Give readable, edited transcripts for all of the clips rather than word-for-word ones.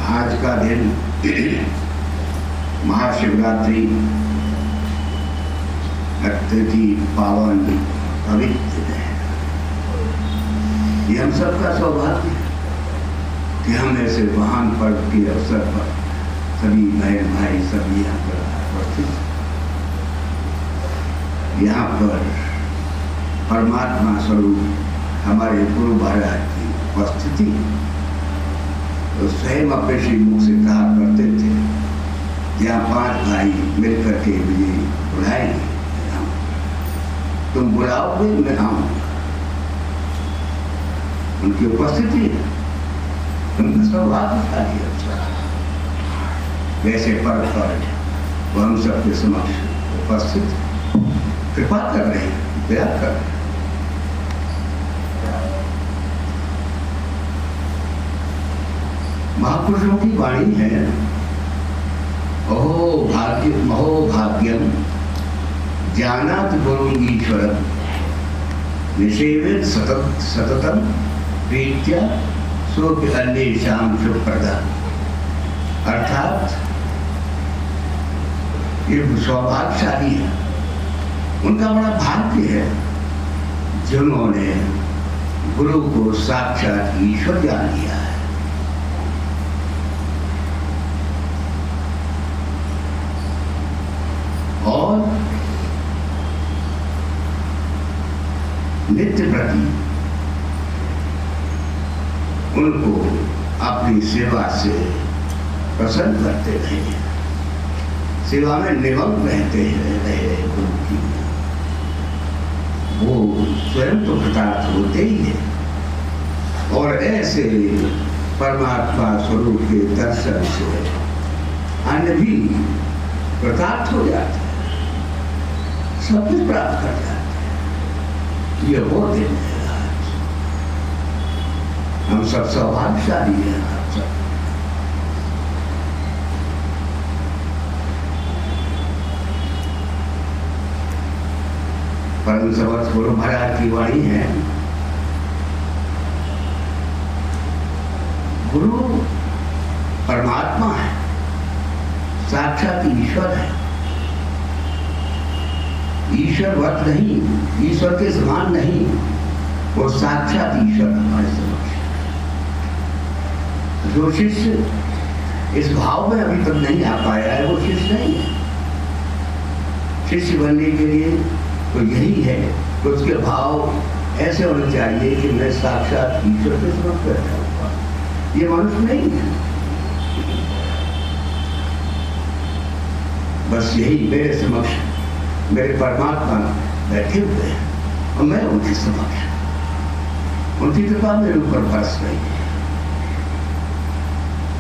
आज का दिन महाशिवरात्रि अत्यंत पावन पवित्र है। ये हम सबका सौभाग्य है कि हम ऐसे महान पर्व के अवसर पर सभी बहन भाई सभी यहाँ पर उपस्थित, यहाँ पर परमात्मा स्वरूप हमारे गुरु महाराज की उपस्थिति तो स्वयं अपने श्री मुख से कहा करते थे, यहाँ 5 भाई मिलकर के मुझे बुलाएंगे, तुम बुलाओगे मैं आऊँगा। उनकी उपस्थिति उनका सौभाग्यशाली है। वैसे पर्व पर वो हम सबके समक्ष उपस्थित कृपा कर रहे हैं, दया कर रहे हैं। महापुरुषों की वाणी है, अहो भाग्यम ज्ञानात् गुरुं ईश्वरं निषेवेत् सततं प्रीत्या सोऽपि अन्येषां शुभप्रदः। अर्थात ये सौभाग्यशाली है, उनका बड़ा भाग्य है जिन्होंने गुरु को साक्षात ईश्वर जान लिया है। और नित्य प्रति उनको अपनी सेवा से प्रसन्न करते रहे, सेवा में निमग्न रहते रहे गुरु की। वो स्वयं तो कृतार्थ होते ही है और ऐसे परमात्मा स्वरूप के दर्शन से अन्य भी कृतार्थ हो जाते हैं, सब कुछ प्राप्त कर जाते हैं। ये वो दिन है आज, हम सब सौभाग्यशाली हैं। आप सब परम समर्थ गुरु महाराज की वाणी है, गुरु परमात्मा है, साक्षात ईश्वर है। ईश्वरवत नहीं, ईश्वर के समान नहीं, वो साक्षात ईश्वर हमारे समक्ष। जो शिष्य इस भाव में अभी तक नहीं आ पाया है वो शिष्य नहीं है। शिष्य बनने के लिए तो यही है कि उसके भाव ऐसे होने चाहिए कि मैं साक्षात ईश्वर के समक्ष बैठा हुआ, ये मनुष्य नहीं है। बस यही मेरे समक्ष मेरे परमात्मा बैठे हुए हैं और मैं उनके समक्ष, उनकी कृपा मेरे ऊपर बरस रही है।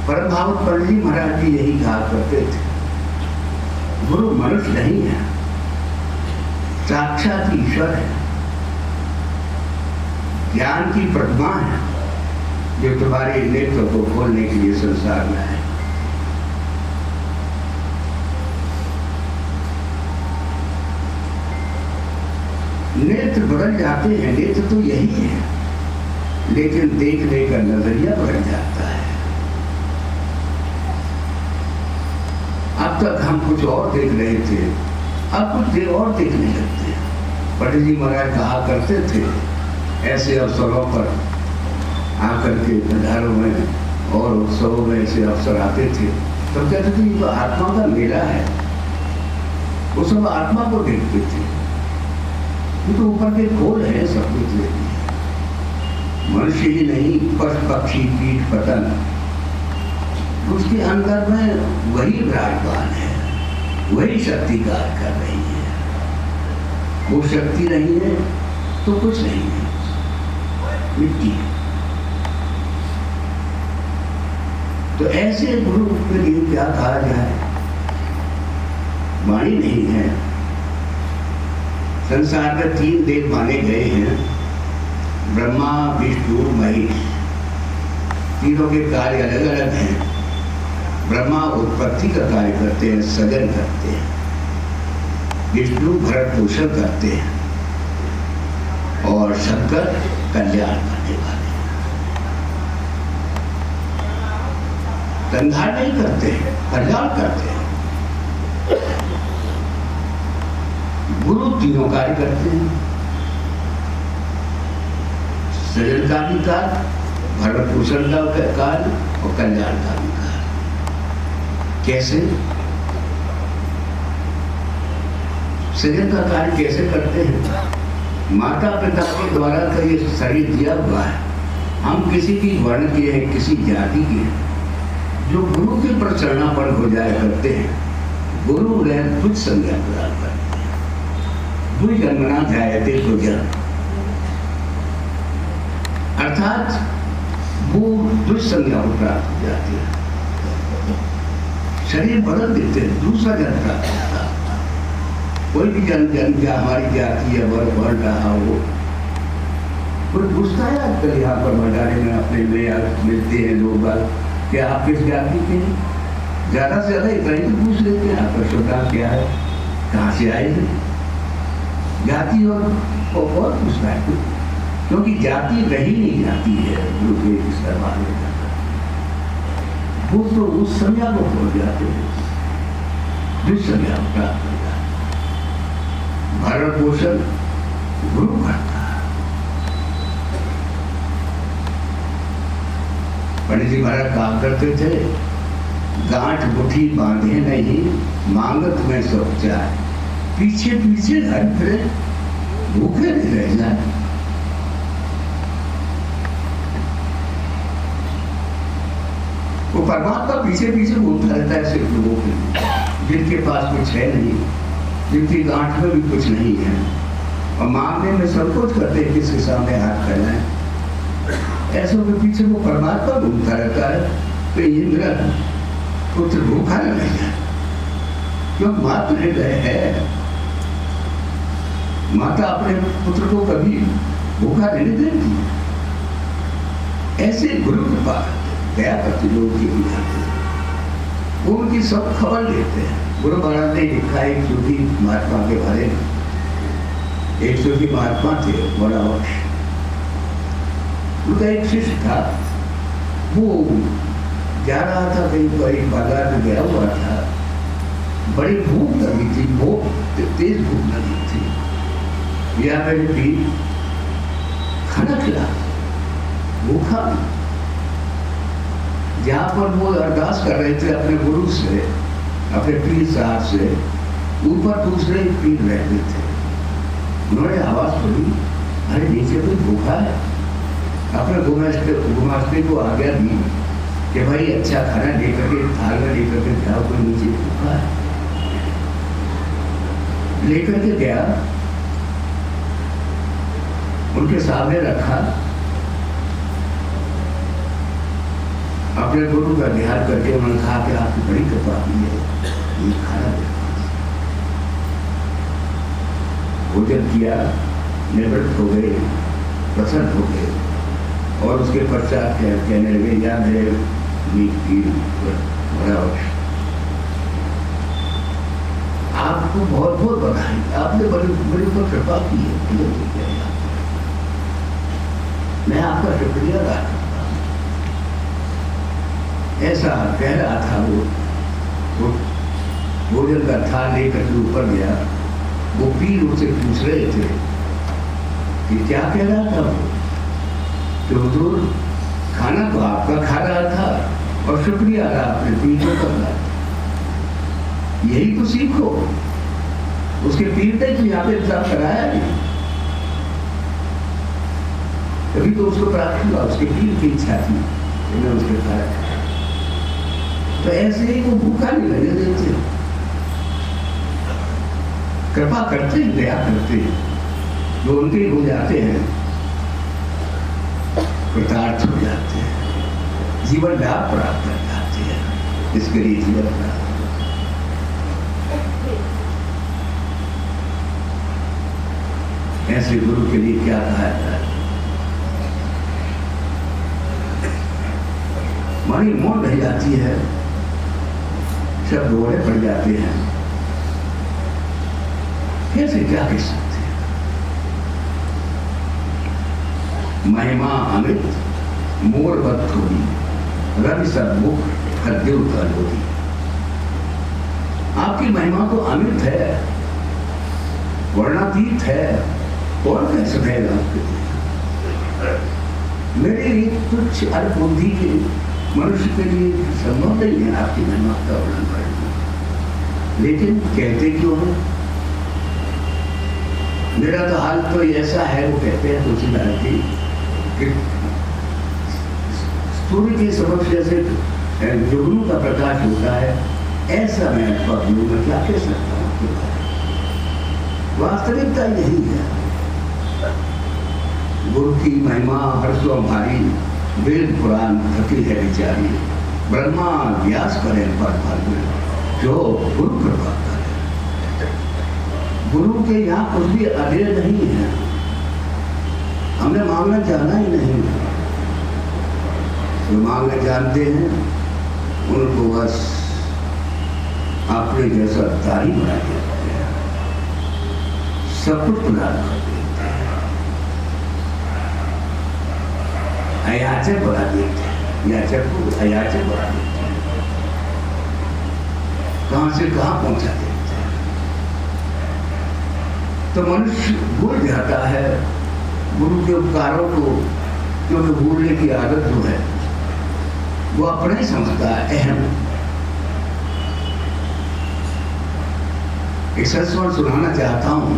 परम भागवत पंडित जी महाराज जी यही कहा करते थे, गुरु मनुष्य नहीं है, साक्षात ईश्वर है, ज्ञान की प्रतिमा है जो तुम्हारे नेत्र को खोलने के लिए संसार में है। नेत्र बदल जाते हैं, नेत्र तो यही है, लेकिन देखने का नजरिया बदल जाता है। अब तक हम कुछ और देख रहे थे, अब कुछ और देखने लगते हैं। पंडित जी महाराज कहा करते थे, ऐसे अवसरों पर आकर के भंडारों में और उत्सवों में ऐसे अवसर आते थे, तब कहते थे ये तो आत्मा का मेला है। वो सब आत्मा को देखते थे, वो तो ऊपर के खोल है, सब कुछ मनुष्य ही नहीं, पशु पक्षी कीट पतंग, उसके अंदर में वही विराजमान है, वही शक्ति कार्य कर रही है। वो शक्ति नहीं है तो कुछ नहीं है, मिट्टी। तो ऐसे गुरु के लिए क्या कहा जाए, वाणी नहीं है। संसार में 3 देव माने गए हैं, ब्रह्मा विष्णु महेश। तीनों के कार्य अलग अलग हैं। ब्रह्मा उत्पत्ति का कार्य करते हैं, सृजन करते हैं। विष्णु भरण पोषण करते हैं और शंकर कल्याण करने वाले। कंधार नहीं करते हैं, कल्याण करते हैं। गुरु तीनों कार्य करते हैं, सृजन का भी कार्य, भरण पोषण का कार्य और कल्याण का भी कार्य। कैसे? सृजन का कार्य कैसे करते हैं? माता पिता के द्वारा का ये शरीर दिया हुआ है, हम किसी भी वर्ण के हैं, किसी जाति के हैं, जो गुरु के प्रचरणापन्न हो जाया करते हैं, गुरु ने तुझ संज्ञा प्रदान करते हैं। बुझ जन्मना जायते तो जन्म, अर्थात वो दुष्ट संज्ञा को प्राप्त हो जाती है, शरीर बदल देते हैं, दूसरा जन्म प्राप्त होता है। कोई भी जन्म या हमारी जाति या वर्ग बढ़ रहा हो, कोई पूछता है आजकल यहाँ पर भंडारे में अपने में मिलते हैं लोग बात, क्या आप किस जाति के हैं? ज्यादा से ज्यादा इतना ही पूछ लेते हैं, आपका श्रोता क्या है, कहाँ से आए हैं, जाति और पूछता है, क्योंकि जाति रही नहीं जाती है गुरु के इस दरबार में जाकर। वो तो उस संज्ञा को भूल जाते हैं, जिस संज्ञा को प्राप्त हो जाते, भरण पोषण गुरु करता है। पंडित जी महाराज कहा करते थे, गांठ मुट्ठी बांधे नहीं, मांगत में सब जाए, पीछे पीछे घर फिरे, भूखे नहीं रह जाए। वो परमात्मा पीछे पीछे घूमता रहता है सिर्फ लोगों के लिए, जिनके पास कुछ है नहीं, जिनकी गांठ में भी कुछ नहीं है, और मांगने में संकोच करते हैं किसके सामने हाथ फैलाएं। ऐसों के पीछे वो परमात्मा घूमता रहता है। तो इंद्र पुत्र भूखा न रह जाए, क्यों? मातृ हृदय है, माता अपने पुत्र को कभी भूखा नहीं देती। ऐसे गुरु के पास दया करते लोगों की बुझाते, वो उनकी सब खबर लेते हैं। गुरु महाराज ने लिखा एक सूफी महात्मा के बारे में, एक सूफी महात्मा थे बड़ा वक्ष, उनका एक शिष्य था, वो जा रहा था कहीं पर, एक बाजार में गया हुआ था, बड़ी भूख लगी थी, बहुत तेज भूख लगी थी, या मेरे पीर खाना खिला, भूखा। जहाँ पर वो अरदास कर रहे थे अपने गुरु से, अपने पीर साहब से, ऊपर दूसरे पीर रहते थे, उन्होंने आवाज सुनी, अरे नीचे कोई भूखा है। अपने गुमास्ते को आज्ञा दी कि भाई अच्छा खाना लेकर के, थाल में लेकर के जाओ, कोई नीचे भूखा है। लेकर के गया, उनके सामने रखा, अपने गुरु का ध्यान करके उन्होंने कहा कि आपकी बड़ी कृपा हुई है, ये खाना भोजन किया, निवृत्त हो गए, प्रसन्न हो गए, और उसके पश्चात कहने लगे, या मेरे आपको बहुत बहुत बधाई, आपने बड़ी बड़ी पर कृपा की है, मैं आपका शुक्रिया अदा करता हूँ। ऐसा कह रहा था वो भोजन का थाल लेकर के ऊपर गया, वो पीर उससे पूछ रहे थे कि क्या कह रहा था वो, कि हुजूर खाना तो आपका खा रहा था और शुक्रिया अदा आपने पीर को कर रहा, यही तो सीखो। उसके पीर ने तो यहाँ पे इंतजाम कराया नहीं, तभी तो उसको प्राप्त हुआ, उसके पीर की इच्छा थी, उसके खाया। तो ऐसे ही वो भूखा नहीं लगे देते, कृपा करते हैं, दया करते हैं, जो उनके हो जाते हैं कृतार्थ हो जाते हैं, जीवन लाभ प्राप्त कर जाते हैं। इसके लिए जीवन प्राप्त, ऐसे गुरु के लिए क्या कहा जाता है, हमारी मौन रह जाती है, शब्द ओढ़े पड़ जाते हैं, कैसे क्या कह सकते हैं। महिमा अमृत मोर बत थोड़ी, रवि सब मुख सद्यो कलोरी। आपकी महिमा तो अमित है, वर्णातीत है, और कह सकेगा आपके लिए। मेरे लिए तुच्छ अल्प बुद्धि के मनुष्य के लिए संभव नहीं है आपकी महिमा का वर्णन करना, लेकिन कहते क्यों है? मेरा तो हाल तो ऐसा है, वो कहते हैं तुलसीदास जी कि सूर्य के समक्ष जैसे जुगनू का प्रकाश होता है, ऐसा मैं पगलू में क्या कह सकता हूँ। वास्तविकता यही है। गुरु की महिमा हर्षो भारी, वेद पुराण थकी है विचारी, ब्रह्मा व्यास करें पर फल में, जो गुरु कृपा करे। गुरु के यहाँ कुछ भी अधेर नहीं है, हमने मांगना जाना ही नहीं। जो मांगना जानते हैं उनको बस अपने जैसा तारी बना देते हैं, सब कुछ प्रदान कर देते हैं, अयाचक बना देते हैं, याचक को अयाचक बना देते हैं, कहां से कहां पहुंचा देते हैं। तो मनुष्य भूल जाता है गुरु के उपकारों को, क्योंकि भूलने की आदत जो है वो अपने ही समझता है अहम। एक संस्मरण सुनाना चाहता हूं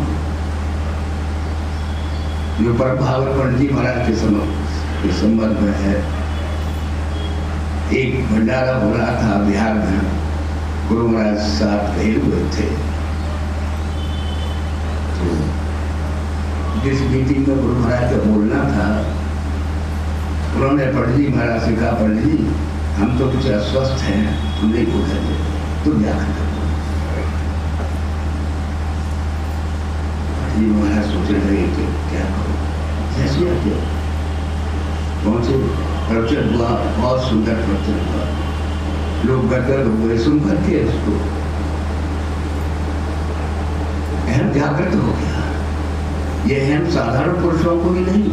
जो परम भागवत पंडित जी महाराज के संबंध में है। एक भंडारा हो रहा था बिहार में, गुरु महाराज साथ गए हुए थे। तो जिस मीटिंग में गुरु महाराज का बोलना था, उन्होंने पंडित जी महाराज से कहा, पंडित जी हम तो कुछ अस्वस्थ हैं, हम नहीं बोलेंगे, तुम जाकर करो। पंडित जी महाराज सोच रहे कि क्या करो, कैसे आते पहुंचे। प्रवचन हुआ, बहुत सुंदर प्रवचन हुआ, लोग गदगद हुए सुन करके। उसको अहम जागृत हो गया। यह अहम साधारण पुरुषों को भी नहीं,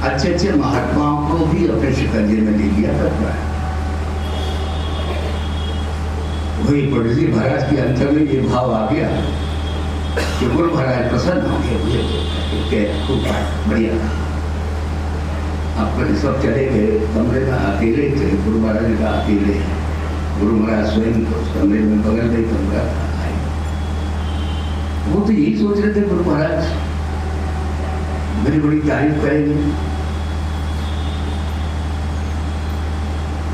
अच्छे अच्छे महात्माओं को भी अपने शिकंजे में ले लिया करता है। वही पंडित जी महाराज के अंतर में ये भाव आ गया कि गुरु महाराज प्रसन्न हो गए, खूब बढ़िया। अपने सब चले गए, कमरे में अकेले थे। गुरु महाराज ने कहा अकेले हैं। गुरु महाराज स्वयं उस कमरे में बगल में कमरा था। वो तो यही सोच रहे थे गुरु महाराज मेरी बड़ी तारीफ करेंगे,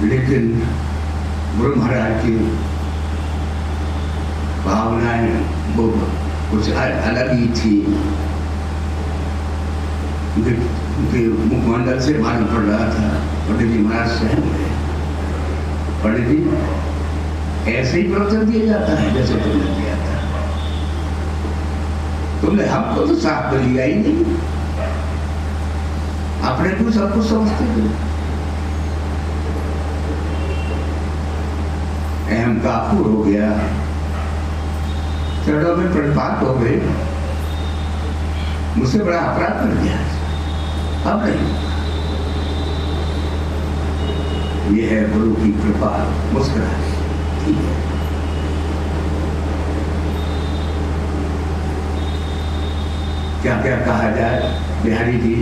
लेकिन गुरु महाराज की भावनाएं वो कुछ अलग ही थी। उनके मुखमंडल से मालूम पड़ रहा था पंडित जी महाराज सहम गए। पंडित जी ऐसे ही प्रवचन दिया जाता है जैसे तुमने दिया था, तुमने हमको तो साथ में लिया ही नहीं, अपने को सब कुछ समझते थे। अहम काफूर हो गया, चरणों में प्रणपात हो गए, मुझसे बड़ा अपराध कर दिया। अब नहीं, यह है गुरु की कृपा। मुस्कुरा ठीक है। क्या क्या कहा जाए बिहारी जी,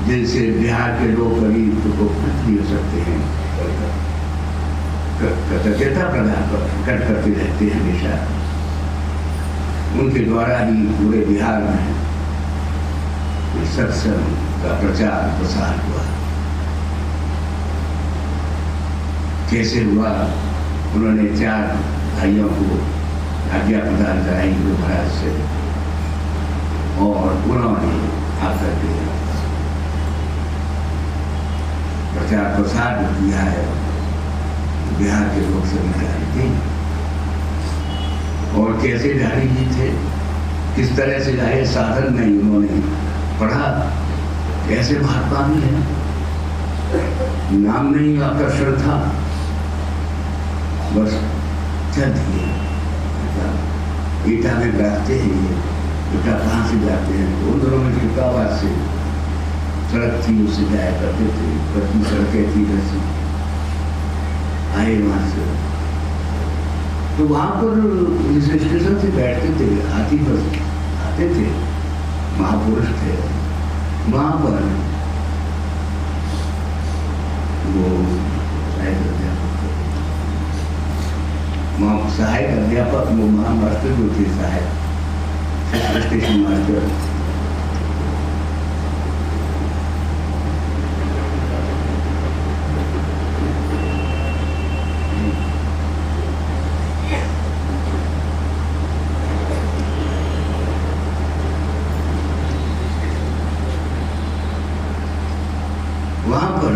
जिनसे बिहार के लोग कभी तो नहीं हो सकते हैं, कृतज्ञता प्रकट करते रहते हैं हमेशा। उनके द्वारा ही पूरे बिहार में सत्संग का प्रचार प्रसार हुआ। कैसे हुआ? उन्होंने 4 भाइयों को आज्ञा प्रदान कराई गुरु महाराज से, और उन्होंने आकर के प्रचार प्रसार किया है। बिहार के लोग सभी जानते हैं। और कैसे बिहारी जी थे, किस तरह से जाए साधन में उन्होंने पढ़ा, कैसे महात्मा भी है, नाम नहीं आकर्षण था, बस चल दिए। ईटा में जाते हैं, ये ईटा कहाँ से जाते हैं, उन दोनों में चिकावाद से सड़क थी, उससे जाया करते थे, पतली सड़कें थी वैसी। आए वहाँ से तो वहाँ पर जिस स्टेशन से बैठते थे, हाथी पर आते थे, महापुरुष थे। वहाँ पर वो सहायक अध्यापक, वो महामास्टर जो थे, सहायक स्टेशन मास्टर, वहाँ पर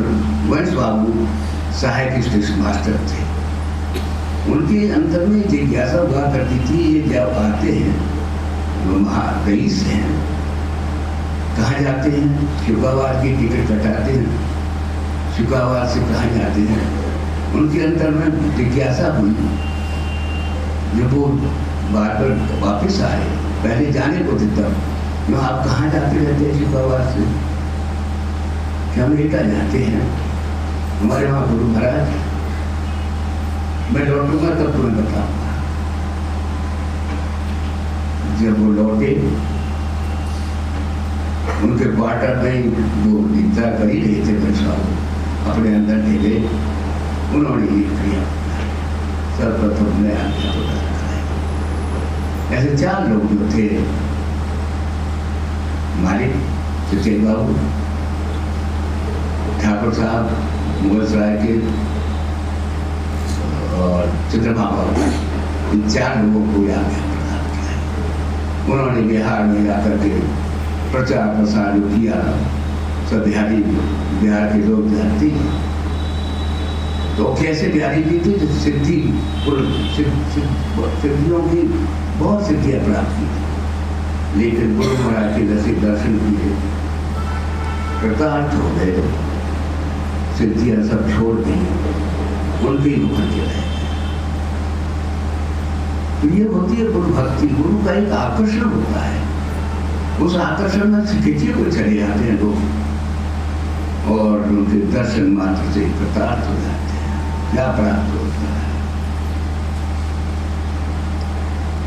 वंश बाबू सहायक स्टेशन मास्टर थे। उनके अंदर में जिज्ञासा हुआ करती थी, ये जब आते हैं वो महारईस हैं, कहाँ जाते हैं? शुक्रवार की टिकट कटाते हैं, शुक्रवार से कहाँ जाते हैं? उनके अंदर में जिज्ञासा हुई। जब वो बार बार वापिस आए, पहले जाने को थे तब, आप कहाँ जाते रहते हैं शुक्रवार से? कि हम एटा जाते हैं, हमारे वहाँ गुरु महाराज, मैं लौटूंगा तब तुम्हें बताऊंगा। जब वो लौटे, उनके क्वार्टर में वो निद्रा कर ही रहे थे, बच्चा अपने अंदर ढेले, उन्होंने ये किया, सर्वप्रथम मैं आज्ञा प्रदान कराया। ऐसे 4 लोग जो थे, मालिक सुचेल बाबू, ठाकुर साहब मुगल सराय के, और चंद्रमा बाबू, इन 4 लोगों को आज्ञा प्रदान किया। उन्होंने बिहार में आकर के प्रचार प्रसार जो किया, सब बिहार के लोग जानते हैं। तो कैसे बिहारी भी थे, सिद्धियों की बहुत सिद्धियाँ प्राप्त की, लेकिन गुरु महाराज के दर्शन किए, कृतार्थ हो गए, सिद्धियाँ सब छोड़ दी, उनके ही होकर के रहे। तो ये होती है गुरु भक्ति। गुरु का एक आकर्षण होता है, उस आकर्षण में खिंचे को चले आते हैं लोग, और उनके दर्शन मात्र से कृतार्थ हो जाते हैं, क्या प्राप्त होता है।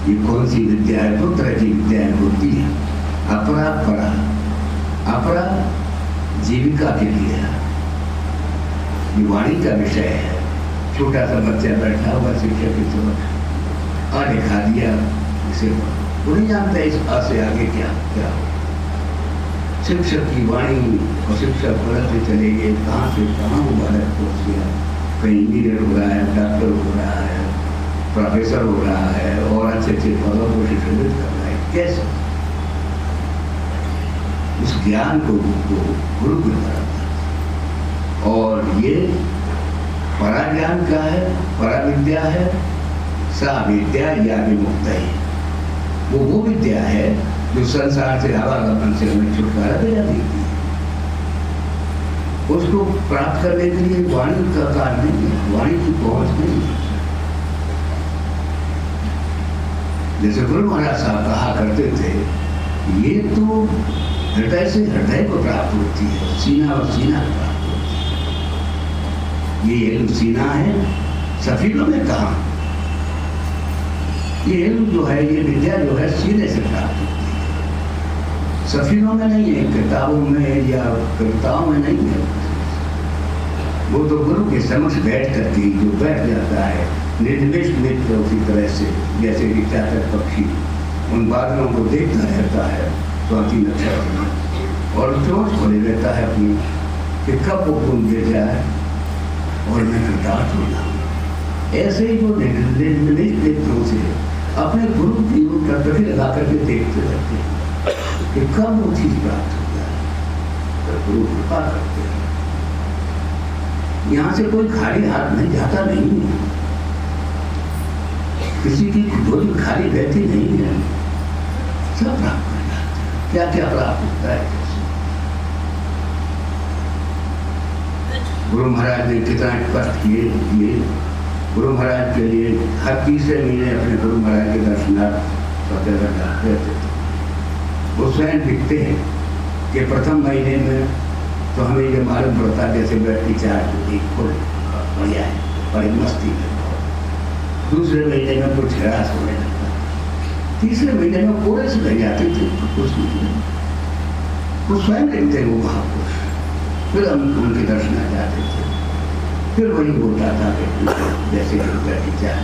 ये कौन सी विद्या है? 2 तरह की विद्याएं होती है, अपरा परा। अपरा जीविका के लिए है, ये वाणी का विषय है। छोटा सा बच्चा बैठा हुआ शिक्षक की समक्ष आ दिखा दिया, इसे वो नहीं जानता इस आ से आगे क्या क्या हो। शिक्षक की वाणी और शिक्षक बढ़ते चले गए, कहाँ से कहाँ वो बालक पहुँच गया। कहीं इंजीनियर हो रहा है, डॉक्टर हो रहा है, प्रोफेसर हो रहा है, और अच्छे अच्छे पदों को शिक्षित कर रहा है। कैसे? उस ज्ञान को गुरु के द्वारा। और ये परा ज्ञान का है, परा विद्या है, सा विद्या या विमुक्त है। वो विद्या है जो संसार से आवागमन से हमें छुटकारा दिला देती है। उसको प्राप्त करने के लिए वाणी का कार्य नहीं है, वाणी की पहुंच नहीं है। जैसे गुरु महाराज साहब कहा करते थे, ये तो हृदय से हृदय को प्राप्त होती है, सीना और सीना प्राप्त होती है। ये इल्म सीना है, सफीलों में कहा ये इल्म जो है, ये विद्या जो है सीने से प्राप्त होती है, सफीलों में नहीं है, किताबों में या कविताओं में नहीं है। वो तो गुरु के समक्ष बैठ करके जो बैठ जाता है निर्निमेष मित्र, उसी तरह से जैसे कि चातक पक्षी उन बादलों को देखता रहता है स्वाति नक्षत्र में, और चोट खोले रहता है अपनी कि कब वो गुण गिर जाए और मैं कृतार्थ हो जाऊँ। ऐसे ही जो निर्निमेष मित्रों से अपने गुरु की ओर टकटकी लगा करके देखते रहते हैं कि कब वो चीज प्राप्त हो जाए, तो गुरु कृपा करते हैं। यहाँ से कोई खाली हाथ नहीं जाता, नहीं है, किसी की झोली खाली रहती नहीं है, सब प्राप्त कर जाते हैं। क्या क्या प्राप्त होता है? गुरु महाराज ने कितना कष्ट किए। गुरु महाराज के लिए हर 3 महीने अपने गुरु महाराज के दर्शनार्थ सब जगह जाते थे। वो स्वयं लिखते हैं कि प्रथम महीने में तो हमें ये मालूम पड़ता जैसे व्यक्ति चार एक फुल बढ़िया है, बड़ी मस्ती में, दूसरे महीने में कुछ हरास होने लगता, तीसरे महीने में पूरे से रह जाते थे तो कुछ नहीं, वो स्वयं देखते वो महापुरुष, फिर हम उनके दर्शन आ जाते थे, फिर वही बोलता था कि जैसे व्यक्ति चार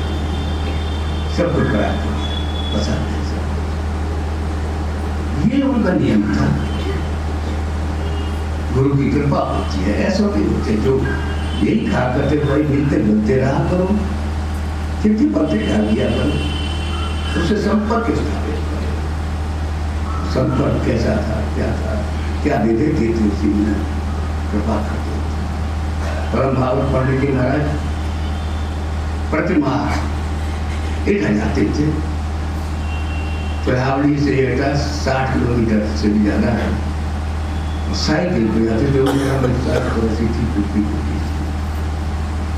सब कुछ प्राप्त हो गया, पसंद है सब, ये उनका नियम था। गुरु की कृपा होती है, ऐसा भी होते जो यही खा करते भाई मिलते मिलते रहा करो, चिट्ठी पत्र डाल दिया करो, उससे संपर्क स्थापित करो। संपर्क कैसा था, क्या दे देते थे, उसी में कृपा करते थे। परम भागवत पंडित जी महाराज प्रतिमा एटा जाते थे, चढ़ावली से एटा 60 किलोमीटर से भी ज्यादा है, साइकिल पे जाते थे,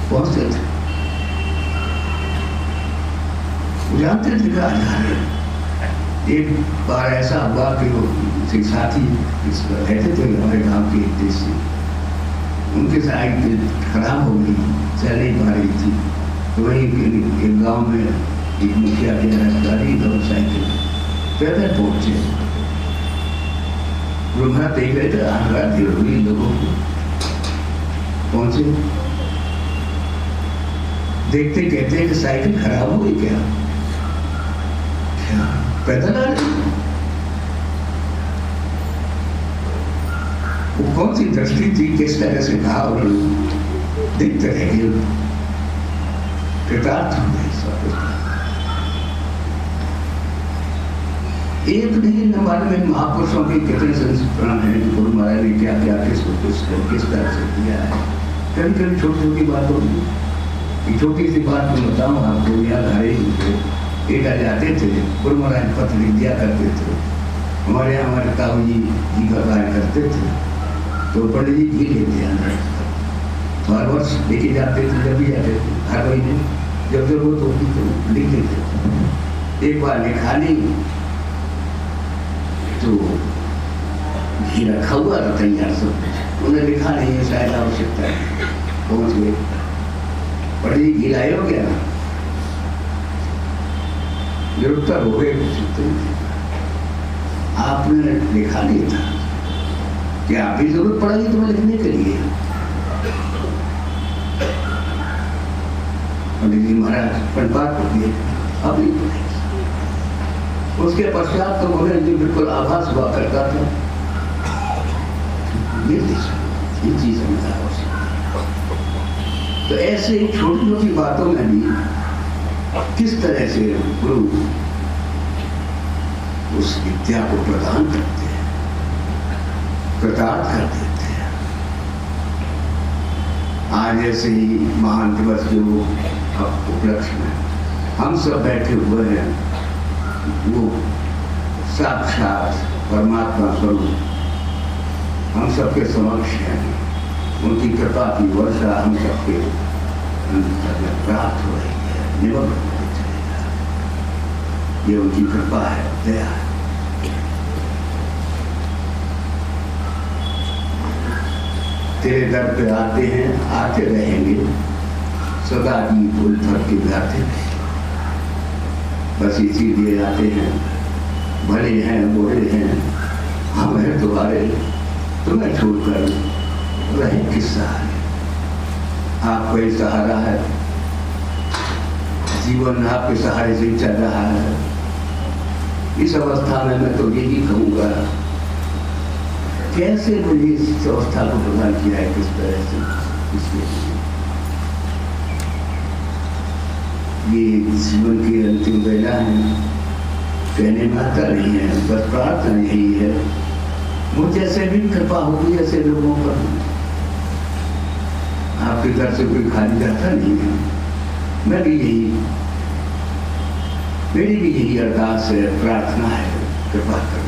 पहुंचते थे, जानते थे कहा जा रहे। एक बार ऐसा हुआ कि वो साथी रहते थे हमारे गांव के एक देश से, उनके साइकिल खराब हो गई, चल नहीं पा रही थी, तो वहीं एक गांव में एक मुखिया के गाड़ी और साइकिल पैदल पहुंचे, रुझा देख रहे थे, आगरा हुई लोगों को पहुंचे, देखते कहते कि साइकिल खराब हो गई क्या पैदल आ रही, वो कौन सी दृष्टि थी, किस तरह से कहा, और देखते रह गए, कृतार्थ हो गए सब। एक नहीं न मालूम महापुरुषों के कितने संस्करण हैं, गुरु महाराज ने क्या क्या किस तरह से किया है। कभी कभी छोटी छोटी बातों की छोटी सी बात मैं बताऊँ आपको, यहाँ घरे एटा जाते थे, गुरु महाराज पत्र लिख दिया करते थे, हमारे यहाँ हमारे ताऊ जी का कार्य करते थे, तो पंडित जी घी लेते आना, तो हर वर्ष लेके जाते थे, जब भी जाते थे हर महीने जब जरूरत होती तो लिख देते। एक बार लिखा नहीं तो घी रखा हुआ था तैयार सब, उन्हें लिखा नहीं है शायद आवश्यकता है, पहुंच गए, पंडित जी घी लाए हो क्या, गिरफ्तार हो गए, आपने लिखा नहीं था कि आप भी जरूरत पड़ेगी तुम्हें लिखने के लिए। पंडित जी महाराज परिवार को दिए, अब नहीं पड़ेगी। उसके पश्चात तो मुझे जो बिल्कुल आभास हुआ करता था, ये चीज समझा। तो ऐसे छोटी छोटी बातों में भी किस तरह से गुरु उस विद्या को प्रदान करते हैं, प्रदान कर देते हैं। आज ऐसे ही महान दिवस जो उपलक्ष्य में हम सब बैठे हुए हैं, वो साक्षात परमात्मा स्वरूप हम सबके समक्ष है, उनकी कृपा की वर्षा हम सबके प्राप्त हो रही है, निमग्न होते चलेगा। ये उनकी कृपा है, दया है। तेरे दर पे आते हैं, आते रहेंगे, सदा की फूल फल के गाते रहेंगे। बस इसीलिए आते हैं, भले हैं बुरे हैं, हम हैं तुम्हारे, तुम्हें छोड़कर रहे किस सहारे। आपका ही सहारा है, जीवन आपके सहारे से चल रहा है। इस अवस्था में मैं तो यही कहूँगा, कैसे मुझे इस अवस्था को प्रदान किया है, किस तरह से, इसलिए ये जीवन की अंतिम वेला है, कहने में आता नहीं है, बस प्रार्थना यही है, मुझ जैसे भी कृपा होगी ऐसे लोगों पर। आपके घर से कोई खाली जाता नहीं है, मैं भी यही, मेरी भी यही अरदास है, प्रार्थना है, कृपा कर